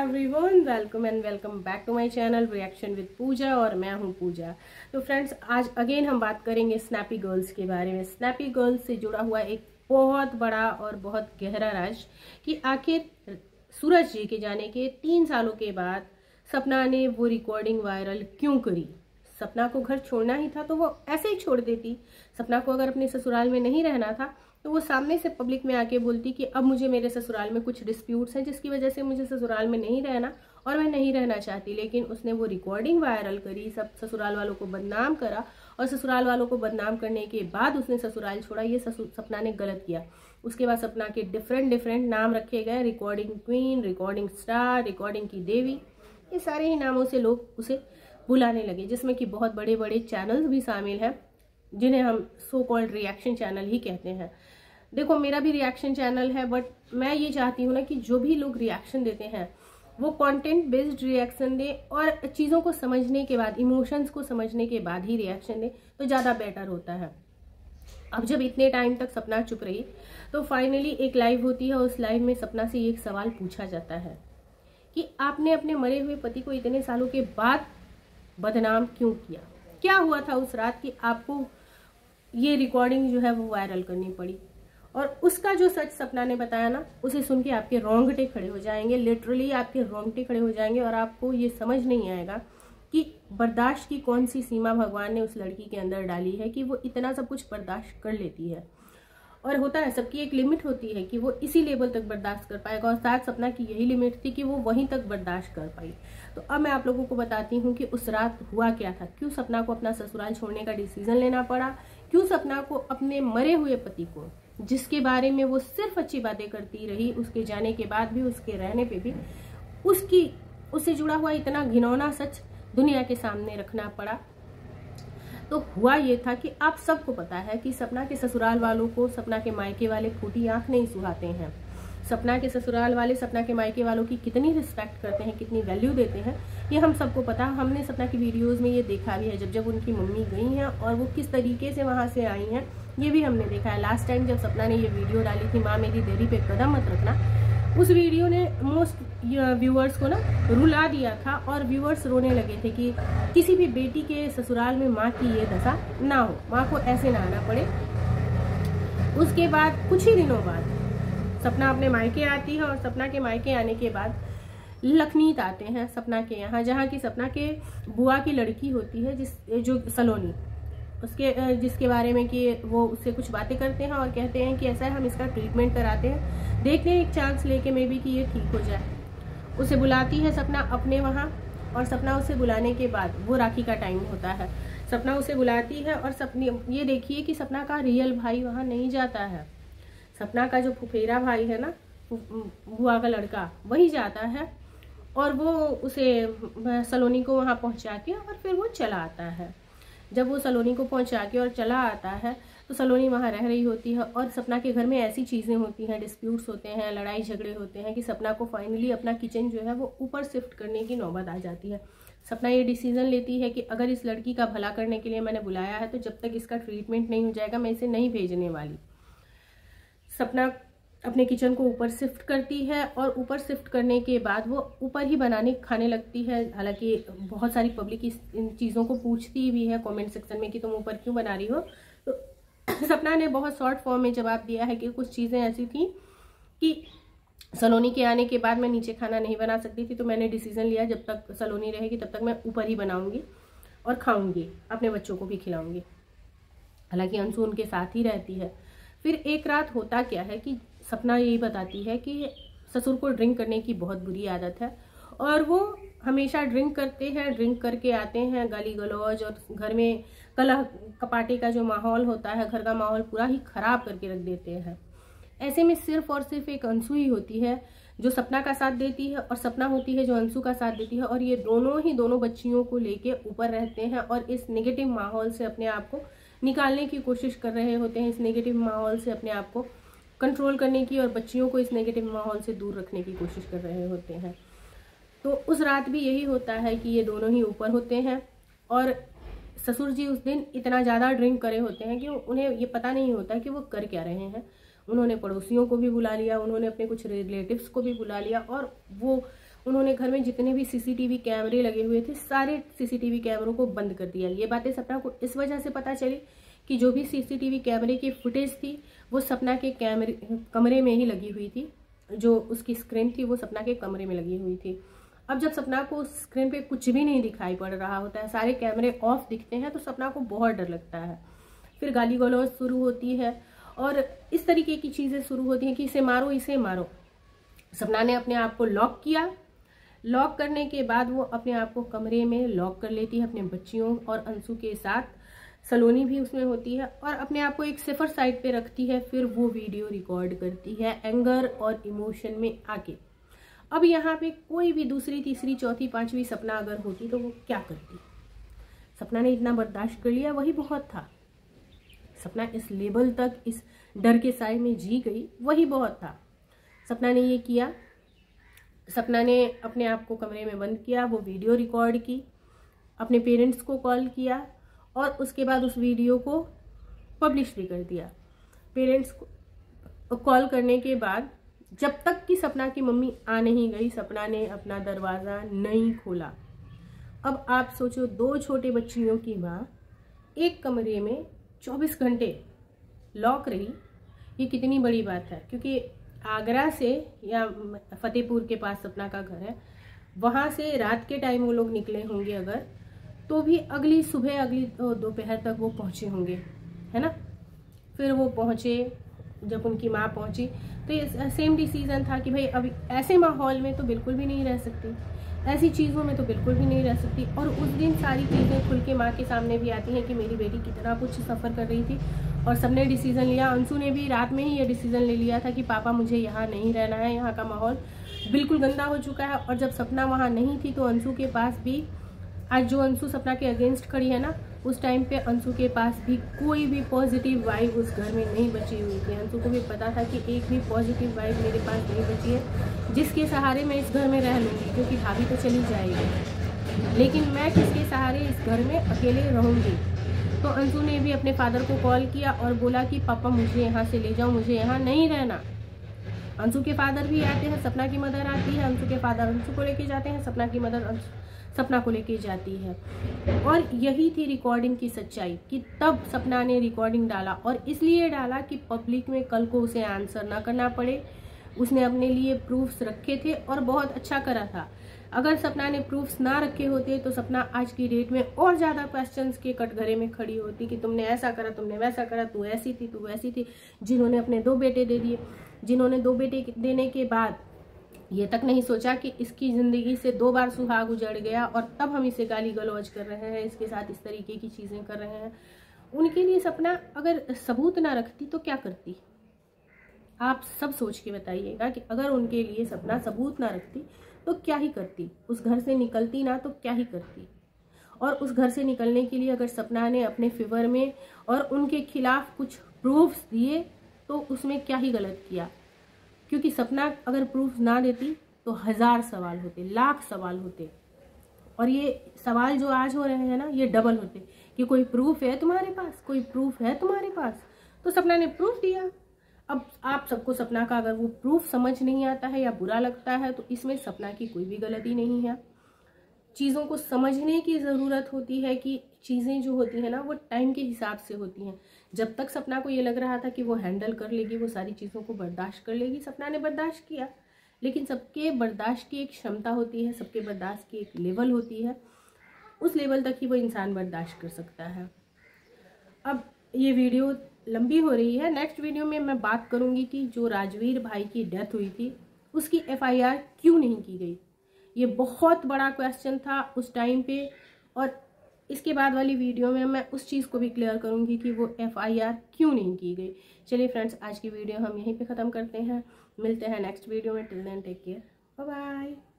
Everyone, welcome and welcome back to my channel reaction with Pooja. और मैं हूं पूजा। तो फ्रेंड्स, आज अगेन हम बात करेंगे स्नैपी गर्ल्स के बारे में। स्नैपी गर्ल्स से जुड़ा हुआ एक बहुत बड़ा और बहुत गहरा राज कि आखिर सूरज जी के जाने के 3 सालों के बाद सपना ने वो रिकॉर्डिंग वायरल क्यों करी। सपना को घर छोड़ना ही था तो वो ऐसे ही छोड़ देती। सपना को अगर अपने ससुराल में नहीं रहना था तो वो सामने से पब्लिक में आके बोलती कि अब मुझे मेरे ससुराल में कुछ डिस्प्यूट्स हैं जिसकी वजह से मुझे ससुराल में नहीं रहना और मैं नहीं रहना चाहती। लेकिन उसने वो रिकॉर्डिंग वायरल करी, सब ससुराल वालों को बदनाम करा और ससुराल वालों को बदनाम करने के बाद उसने ससुराल छोड़ा। ये सपना ने गलत किया। उसके बाद सपना के डिफरेंट नाम रखे गए, recording queen, recording star, recording की देवी। ये सारे ही नामों से लोग उसे बुलाने लगे, जिसमें कि बहुत बड़े बड़े चैनल्स भी शामिल हैं जिन्हें हम सो कॉल्ड रिएक्शन चैनल ही कहते हैं। देखो, मेरा भी रिएक्शन चैनल है, बट मैं ये चाहती हूँ ना कि जो भी लोग रिएक्शन देते हैं वो कंटेंट बेस्ड रिएक्शन दे और चीज़ों को समझने के बाद, इमोशंस को समझने के बाद ही रिएक्शन दे तो ज़्यादा बेटर होता है। अब जब इतने टाइम तक सपना चुप रही तो फाइनली एक लाइव होती है। उस लाइव में सपना से एक सवाल पूछा जाता है कि आपने अपने मरे हुए पति को इतने सालों के बाद बदनाम क्यों किया। क्या हुआ था उस रात कि आपको ये रिकॉर्डिंग जो है वो वायरल करनी पड़ी। और उसका जो सच सपना ने बताया ना, उसे सुन के आपके रोंगटे खड़े हो जाएंगे, लिटरली आपके रोंगटे खड़े हो जाएंगे। और आपको ये समझ नहीं आएगा कि बर्दाश्त की कौन सी सीमा भगवान ने उस लड़की के अंदर डाली है कि वो इतना सब कुछ बर्दाश्त कर लेती है। और होता है, सबकी एक लिमिट होती है कि वो इसी लेवल तक बर्दाश्त कर पाएगा, और शायद सपना की यही लिमिट थी कि वो वहीं तक बर्दाश्त कर पाई। तो अब मैं आप लोगों को बताती हूँ कि उस रात हुआ क्या था, क्यों सपना को अपना ससुराल छोड़ने का डिसीजन लेना पड़ा, क्यों सपना को अपने मरे हुए पति को, जिसके बारे में वो सिर्फ अच्छी बातें करती रही, उसके जाने के बाद भी, उसके रहने पे भी उससे जुड़ा हुआ इतना घिनौना सच दुनिया के सामने रखना पड़ा। तो हुआ ये था कि आप सबको पता है कि सपना के ससुराल वालों को सपना के मायके वाले फूटी आंख नहीं सुहाते हैं। सपना के ससुराल वाले सपना के मायके वालों की कितनी रिस्पेक्ट करते हैं, कितनी वैल्यू देते हैं, ये हम सबको पता। हमने सपना की वीडियोस में ये देखा भी है, जब जब उनकी मम्मी गई हैं और वो किस तरीके से वहां से आई हैं, ये भी हमने देखा है। लास्ट टाइम जब सपना ने ये वीडियो डाली थी, माँ मेरी देरी पे कदम मत रखना, उस वीडियो ने मोस्ट व्यूअर्स को ना रुला दिया था और व्यूअर्स रोने लगे थे कि किसी भी बेटी के ससुराल में माँ की ये दशा ना हो, माँ को ऐसे ना आना पड़े। उसके बाद कुछ ही दिनों बाद सपना अपने मायके आती है और सपना के मायके आने के बाद लखनीत आते हैं सपना के यहाँ, जहाँ की सपना के बुआ की लड़की होती है, जो सलोनी, उसके जिसके बारे में कि वो उससे कुछ बातें करते हैं और कहते हैं कि ऐसा है, हम इसका ट्रीटमेंट कराते हैं, देखते हैं एक चांस लेके मे बी कि ये ठीक हो जाए। उसे बुलाती है सपना अपने वहाँ, और सपना उसे बुलाने के बाद वो राखी का टाइम होता है, सपना उसे बुलाती है और सपनी ये देखिए कि सपना का रियल भाई वहाँ नहीं जाता है। सपना का जो फुफेरा भाई है ना, बुआ का लड़का, वही जाता है और वो उसे सलोनी को वहाँ पहुँचा के और फिर वो चला आता है। जब वो सलोनी को पहुंचा के और चला आता है तो सलोनी वहाँ रह रही होती है और सपना के घर में ऐसी चीज़ें होती हैं, डिस्प्यूट्स होते हैं, लड़ाई झगड़े होते हैं कि सपना को फाइनली अपना किचन जो है वो ऊपर शिफ्ट करने की नौबत आ जाती है। सपना ये डिसीजन लेती है कि अगर इस लड़की का भला करने के लिए मैंने बुलाया है तो जब तक इसका ट्रीटमेंट नहीं हो जाएगा मैं इसे नहीं भेजने वाली। सपना अपने किचन को ऊपर शिफ्ट करती है और ऊपर शिफ्ट करने के बाद वो ऊपर ही बनाने खाने लगती है। हालांकि बहुत सारी पब्लिक इन चीज़ों को पूछती भी है कमेंट सेक्शन में कि तुम ऊपर क्यों बना रही हो। तो सपना ने बहुत शॉर्ट फॉर्म में जवाब दिया है कि कुछ चीज़ें ऐसी थी कि सलोनी के आने के बाद मैं नीचे खाना नहीं बना सकती थी, तो मैंने डिसीजन लिया जब तक सलोनी रहेगी तब तक मैं ऊपर ही बनाऊंगी और खाऊंगी, अपने बच्चों को भी खिलाऊंगी। हालांकि अंशु उनके साथ ही रहती है। फिर एक रात होता क्या है कि सपना यही बताती है कि ससुर को ड्रिंक करने की बहुत बुरी आदत है और वो हमेशा ड्रिंक करते हैं, ड्रिंक करके आते हैं, गाली गलौज और घर में कलह कपाटे का जो माहौल होता है, घर का माहौल पूरा ही खराब करके रख देते हैं। ऐसे में सिर्फ और सिर्फ एक अंशु ही होती है जो सपना का साथ देती है और सपना होती है जो अंशु का साथ देती है, और ये दोनों बच्चियों को लेके ऊपर रहते हैं और इस नेगेटिव माहौल से अपने आप को निकालने की कोशिश कर रहे होते हैं, इस नेगेटिव माहौल से अपने आप को कंट्रोल करने की और बच्चियों को इस नेगेटिव माहौल से दूर रखने की कोशिश कर रहे होते हैं। तो उस रात भी यही होता है कि ये दोनों ही ऊपर होते हैं और ससुर जी उस दिन इतना ज़्यादा ड्रिंक करे होते हैं कि उन्हें ये पता नहीं होता कि वो कर क्या रहे हैं। उन्होंने पड़ोसियों को भी बुला लिया, उन्होंने अपने कुछ रिलेटिव्स को भी बुला लिया और वो उन्होंने घर में जितने भी सीसीटीवी कैमरे लगे हुए थे सारे सीसीटीवी कैमरों को बंद कर दिया। ये बातें सपना को इस वजह से पता चली कि जो भी सीसीटीवी कैमरे की फुटेज थी वो सपना के कमरे में ही लगी हुई थी, जो उसकी स्क्रीन थी वो सपना के कमरे में लगी हुई थी। अब जब सपना को स्क्रीन पे कुछ भी नहीं दिखाई पड़ रहा होता है, सारे कैमरे ऑफ दिखते हैं, तो सपना को बहुत डर लगता है। फिर गाली गलौज शुरू होती है और इस तरीके की चीज़ें शुरू होती हैं कि इसे मारो इसे मारो। सपना ने अपने आप को लॉक किया। लॉक करने के बाद वो अपने आप को कमरे में लॉक कर लेती है अपने बच्चियों और अंशु के साथ, सलोनी भी उसमें होती है, और अपने आप को एक सेफर साइड पे रखती है। फिर वो वीडियो रिकॉर्ड करती है एंगर और इमोशन में आके। अब यहाँ पे कोई भी दूसरी तीसरी चौथी पांचवी सपना अगर होती तो वो क्या करती? सपना ने इतना बर्दाश्त कर लिया, वही बहुत था। सपना इस लेवल तक इस डर के साए में जी गई, वही बहुत था। सपना ने ये किया, सपना ने अपने आप को कमरे में बंद किया, वो वीडियो रिकॉर्ड की, अपने पेरेंट्स को कॉल किया और उसके बाद उस वीडियो को पब्लिश भी कर दिया। पेरेंट्स को कॉल करने के बाद जब तक कि सपना की मम्मी आ नहीं गई, सपना ने अपना दरवाज़ा नहीं खोला। अब आप सोचो, 2 छोटे बच्चियों की माँ एक कमरे में 24 घंटे लॉक रही, ये कितनी बड़ी बात है। क्योंकि आगरा से या फतेहपुर के पास सपना का घर है, वहाँ से रात के टाइम वो लोग निकले होंगे अगर, तो भी अगली सुबह अगली दोपहर तक वो पहुँचे होंगे, है ना। फिर वो पहुँचे, जब उनकी माँ पहुँची तो ये सेम डिसीजन था कि भाई अभी ऐसे माहौल में तो बिल्कुल भी नहीं रह सकती, ऐसी चीज़ों में तो बिल्कुल भी नहीं रह सकती। और उस दिन सारी चीज़ें खुल के माँ के सामने भी आती हैं कि मेरी बेटी कितना कुछ सफ़र कर रही थी और सबने डिसीज़न लिया। अंशु ने भी रात में ही ये डिसीज़न ले लिया था कि पापा मुझे यहाँ नहीं रहना है, यहाँ का माहौल बिल्कुल गंदा हो चुका है। और जब सपना वहाँ नहीं थी तो अंशु के पास भी, आज जो अंशु सपना के अगेंस्ट खड़ी है ना, उस टाइम पे अंशु के पास भी कोई भी पॉजिटिव वाइब उस घर में नहीं बची हुई थी। अंशु को भी पता था कि एक भी पॉजिटिव वाइब मेरे पास नहीं बची है जिसके सहारे मैं इस घर में रह लूँगी, क्योंकि भाभी तो चली जाएगी, लेकिन मैं किसके सहारे इस घर में अकेले रहूँगी। तो अंशु ने भी अपने फादर को कॉल किया और बोला कि पापा मुझे यहाँ से ले जाओ, मुझे यहाँ नहीं रहना। अंशु के फादर भी आते हैं, सपना की मदर आती है, अंशु के फादर अंशु को लेके जाते हैं, सपना की मदर सपना को लेके जाती है। और यही थी रिकॉर्डिंग की सच्चाई कि तब सपना ने रिकॉर्डिंग डाला, और इसलिए डाला कि पब्लिक में कल को उसे आंसर ना करना पड़े। उसने अपने लिए प्रूफ्स रखे थे और बहुत अच्छा करा था। अगर सपना ने प्रूफ्स ना रखे होते तो सपना आज की डेट में और ज़्यादा क्वेश्चंस के कटघरे में खड़ी होती कि तुमने ऐसा करा, तुमने वैसा करा, तू ऐसी थी, तू वैसी थी। जिन्होंने अपने 2 बेटे दे दिए, जिन्होंने 2 बेटे देने के बाद ये तक नहीं सोचा कि इसकी ज़िंदगी से 2 बार सुहाग उजड़ गया और तब हम इसे गाली गलौज कर रहे हैं, इसके साथ इस तरीके की चीज़ें कर रहे हैं। उनके लिए सपना अगर सबूत ना रखती तो क्या करती? आप सब सोच के बताइएगा कि अगर उनके लिए सपना सबूत ना रखती तो क्या ही करती? उस घर से निकलती ना तो क्या ही करती? और उस घर से निकलने के लिए अगर सपना ने अपने फेवर में और उनके खिलाफ कुछ प्रूफ्स दिए तो उसमें क्या ही गलत किया? क्योंकि सपना अगर प्रूफ ना देती तो 1000 सवाल होते, लाख सवाल होते, और ये सवाल जो आज हो रहे हैं ना, ये डबल होते कि कोई प्रूफ है तुम्हारे पास, कोई प्रूफ है तुम्हारे पास। तो सपना ने प्रूफ दिया। अब आप सबको सपना का अगर वो प्रूफ समझ नहीं आता है या बुरा लगता है तो इसमें सपना की कोई भी गलती नहीं है। चीज़ों को समझने की ज़रूरत होती है कि चीज़ें जो होती हैं ना वो टाइम के हिसाब से होती हैं। जब तक सपना को ये लग रहा था कि वो हैंडल कर लेगी, वो सारी चीज़ों को बर्दाश्त कर लेगी, सपना ने बर्दाश्त किया। लेकिन सबके बर्दाश्त की एक क्षमता होती है, सबके बर्दाश्त की एक लेवल होती है, उस लेवल तक ही वो इंसान बर्दाश्त कर सकता है। अब ये वीडियो लंबी हो रही है, नेक्स्ट वीडियो में मैं बात करूँगी कि जो राजवीर भाई की डेथ हुई थी उसकी FIR क्यों नहीं की गई। ये बहुत बड़ा क्वेश्चन था उस टाइम पे, और इसके बाद वाली वीडियो में मैं उस चीज़ को भी क्लियर करूंगी कि वो FIR क्यों नहीं की गई। चलिए फ्रेंड्स, आज की वीडियो हम यहीं पे ख़त्म करते हैं, मिलते हैं नेक्स्ट वीडियो में। Till then take care, bye bye.